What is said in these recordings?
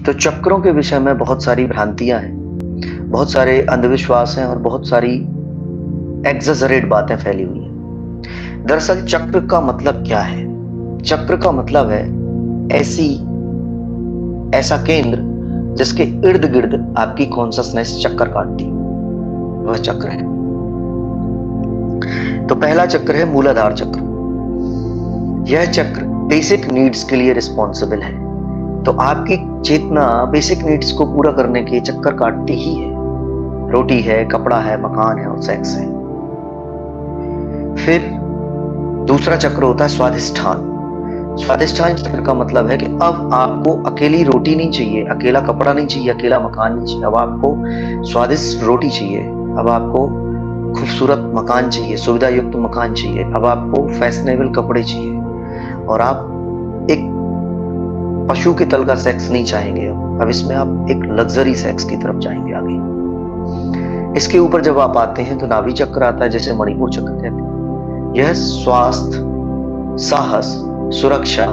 तो चक्रों के विषय में बहुत सारी भ्रांतियां हैं, बहुत सारे अंधविश्वास हैं और बहुत सारी एग्जैजरेट बातें फैली हुई हैं। दरअसल चक्र का मतलब क्या है? चक्र का मतलब है ऐसा केंद्र जिसके इर्द गिर्द आपकी कॉन्शसनेस चक्कर काटती है, वह चक्र है। तो पहला चक्र है मूलाधार चक्र। यह चक्र बेसिक नीड्स के लिए रिस्पॉन्सिबल है। तो आपकी चेतना बेसिक नीड्स को पूरा करने के चक्कर काटती ही है। रोटी है, कपड़ा है, मकान है और सेक्स है। फिर दूसरा चक्र होता है स्वाधिष्ठान। स्वाधिष्ठान चक्र का मतलब है कि अब आपको अकेली रोटी नहीं चाहिए, अकेला कपड़ा नहीं चाहिए, अकेला मकान नहीं चाहिए। अब आपको स्वादिष्ट रोटी चाहिए, अब आपको खूबसूरत मकान चाहिए, सुविधा युक्त मकान चाहिए, अब आपको फैशनेबल कपड़े चाहिए और आप एक पशु के तल का सेक्स नहीं चाहेंगे। अब इसमें आप एक लग्जरी सेक्स की तरफ जाएंगे आगे। इसके ऊपर जब आप आते हैं तो नाभि चक्र आता है, जैसे मणिपुर चक्र कहते हैं। यह स्वास्थ्य, साहस, सुरक्षा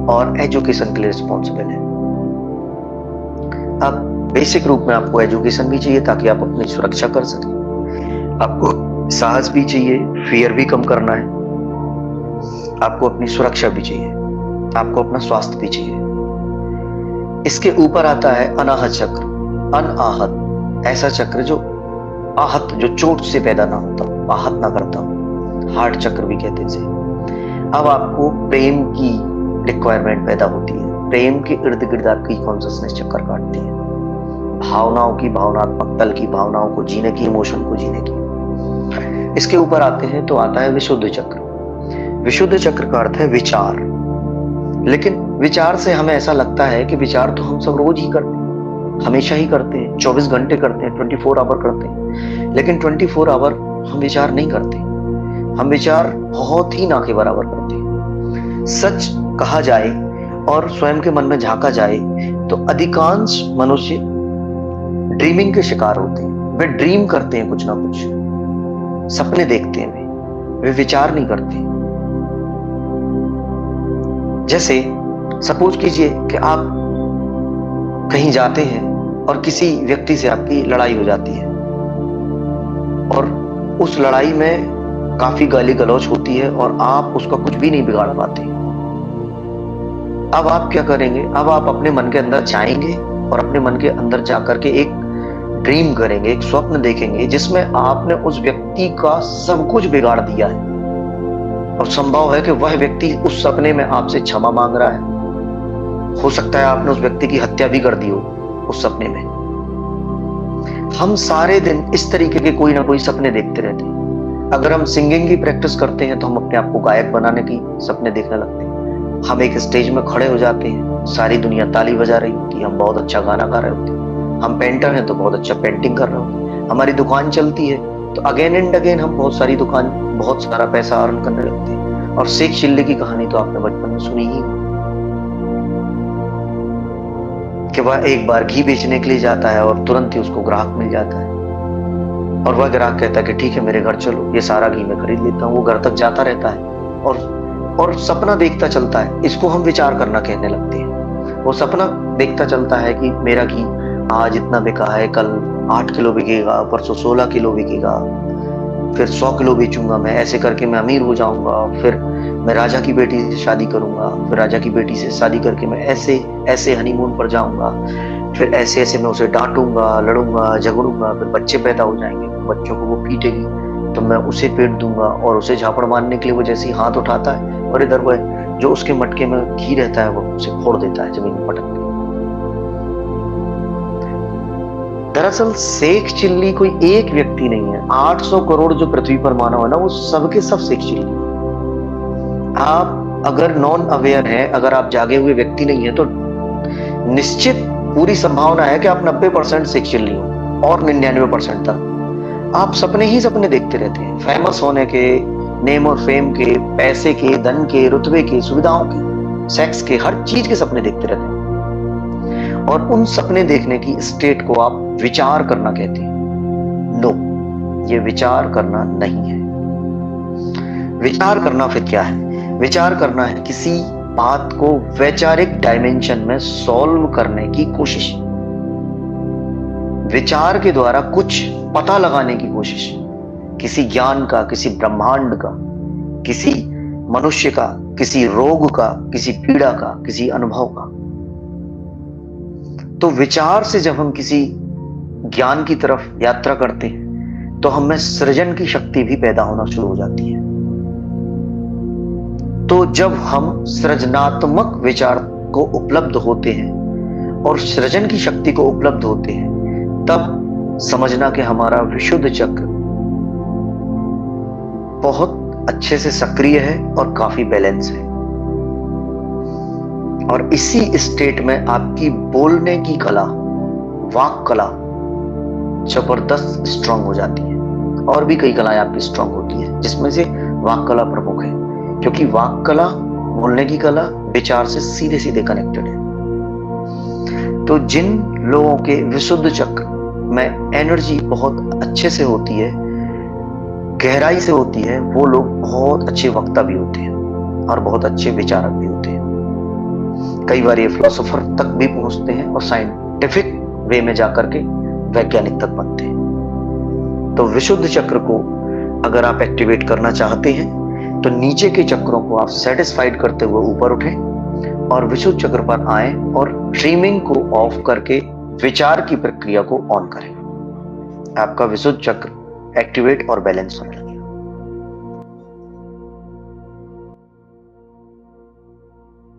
और एजुकेशन के लिए रिस्पॉन्सिबल है। अब बेसिक रूप में आपको एजुकेशन भी चाहिए ताकि आप अपनी सुरक्षा कर सकें, आपको साहस भी चाहिए, फियर भी कम करना है, आपको अपनी सुरक्षा भी चाहिए, आपको अपना स्वास्थ्य भी चाहिए। इसके ऊपर आता है अनाहत चक्र। अनाहत ऐसा चक्र जो आहत, जो चोट से पैदा ना होता, आहत ना करता, हार्ट चक्र भी कहते हैं। अब आपको प्रेम की रिक्वायरमेंट पैदा होती है, प्रेम के इर्द गिर्द आपकी कॉन्शसनेस चक्कर काटती है, भावनाओं की, भावनात्मक तल की, भावनाओं को जीने की, इमोशन को जीने की। इसके ऊपर आते हैं तो आता है विशुद्ध चक्र। विशुद्ध चक्र का अर्थ है विचार। लेकिन विचार से हमें ऐसा लगता है कि विचार तो हम सब रोज ही करते हैं, हमेशा ही करते हैं, 24 घंटे करते हैं, 24 आवर करते हैं। लेकिन 24 आवर हम विचार नहीं करते, हम विचार बहुत ही ना के बराबर करते हैं। सच कहा जाए और स्वयं के मन में झांका जाए तो अधिकांश मनुष्य ड्रीमिंग के शिकार होते हैं। वे ड्रीम करते हैं कुछ ना कुछ, सपने देखते हैं, वे विचार नहीं करते। जैसे सपोज कीजिए कि आप कहीं जाते हैं और किसी व्यक्ति से आपकी लड़ाई हो जाती है और उस लड़ाई में काफी गाली गलौज होती है और आप उसका कुछ भी नहीं बिगाड़ पाते। अब आप क्या करेंगे? अब आप अपने मन के अंदर जाएंगे और अपने मन के अंदर जाकर के एक ड्रीम करेंगे, एक स्वप्न देखेंगे जिसमें आपने उस व्यक्ति का सब कुछ बिगाड़ दिया है और संभव है कि वह व्यक्ति उस सपने में आपसे क्षमा मांग रहा है। हो सकता है आपने उस व्यक्ति की हत्या भी कर दी हो उस सपने में। हम सारे दिन इस तरीके के कोई ना कोई सपने देखते रहते हैं। अगर हम सिंगिंग की प्रैक्टिस करते हैं तो हम अपने आप को गायक बनाने की सपने देखने लगते हैं। हम एक स्टेज में खड़े हो जाते हैं, सारी दुनिया ताली बजा रही होती है, हम बहुत अच्छा गाना गा रहे होते हैं। हम पेंटर हैं तो बहुत अच्छा पेंटिंग कर रहे होते हैं। हमारी दुकान चलती है तो अगेन एंड अगेन हम बहुत सारा पैसा अर्न करने लगते हैं। और शेख चिल्ली की कहानी तो आपने बचपन में सुनी ही कि वह एक बार घी बेचने के लिए जाता है और तुरंत ही उसको ग्राहक मिल जाता है और वह ग्राहक कहता है कि ठीक है मेरे घर चलो, ये सारा घी मैं खरीद लेता हूँ। वो घर तक जाता रहता है और सपना देखता चलता है। इसको हम विचार करना कहने लगते हैं। वो सपना देखता चलता है कि मेरा घी आज इतना बिका है, कल 8 किलो बिकेगा, परसों 16 किलो बिकेगा, फिर 100 किलो बेचूंगा मैं, ऐसे करके मैं अमीर हो जाऊंगा, फिर मैं राजा की बेटी से शादी करूंगा, फिर राजा की बेटी से शादी करके मैं ऐसे ऐसे हनीमून पर जाऊंगा, फिर ऐसे ऐसे मैं उसे डांटूंगा, लड़ूंगा, झगड़ूंगा, फिर बच्चे पैदा हो जाएंगे, बच्चों को वो पीटेगी तो मैं उसे पीट दूंगा और उसे झापड़ मारने के लिए वो जैसे ही हाथ उठाता है और इधर वह जो उसके मटके में घी रहता है वो उसे फोड़ देता है जमीन में पटक के। दरअसल शेख चिल्ली कोई एक व्यक्ति नहीं है। 800 करोड़ जो पृथ्वी पर मानव है ना, वो सबके सब शेख चिल्ली। आप अगर नॉन अवेयर हैं, अगर आप जागे हुए व्यक्ति नहीं है तो निश्चित पूरी संभावना है कि आप 90% शेख चिल्ली हो और 99% तक आप सपने ही सपने देखते रहते हैं। फेमस होने के, नेम और फेम के, पैसे के, धन के, रुतबे के, सुविधाओं के, सेक्स के, हर चीज के सपने देखते रहते हैं और उन सपने देखने की स्टेट को आप विचार करना कहते हैं। नो, ये विचार करना नहीं है। विचार करना फिर क्या है? विचार करना है किसी बात को वैचारिक डायमेंशन में सॉल्व करने की कोशिश, विचार के द्वारा कुछ पता लगाने की कोशिश, किसी ज्ञान का, किसी ब्रह्मांड का, किसी मनुष्य का, किसी रोग का, किसी पीड़ा का, किसी अनुभव का। तो विचार से जब हम किसी ज्ञान की तरफ यात्रा करते हैं तो हमें सृजन की शक्ति भी पैदा होना शुरू हो जाती है। तो जब हम सृजनात्मक विचार को उपलब्ध होते हैं और सृजन की शक्ति को उपलब्ध होते हैं, तब समझना कि हमारा विशुद्ध चक्र बहुत अच्छे से सक्रिय है और काफी बैलेंस है। और इसी स्टेट में आपकी बोलने की कला, वाक कला जबरदस्त स्ट्रांग हो जाती है। और भी कई कलाएं आपकी स्ट्रांग होती है, जिसमें से वाक कला प्रमुख है, क्योंकि वाक कला, बोलने की कला विचार से सीधे सीधे कनेक्टेड है। तो जिन लोगों के विशुद्ध चक्र में एनर्जी बहुत अच्छे से होती है, गहराई से होती है, वो लोग बहुत अच्छे वक्ता भी होते हैं और बहुत अच्छे विचारक भी होते हैं। कई बार ये फिलोसोफर तक भी पहुंचते हैं और साइंटिफिक वे में जाकर के वैज्ञानिक तक बनते हैं। तो विशुद्ध चक्र को अगर आप एक्टिवेट करना चाहते हैं तो नीचे के चक्रों को आप सेटिस्फाइड करते हुए ऊपर उठें और विशुद्ध चक्र पर आएं और ड्रीमिंग को ऑफ करके विचार की प्रक्रिया को ऑन करें। आपका विशुद्ध चक्र एक्टिवेट और बैलेंस हो जाए।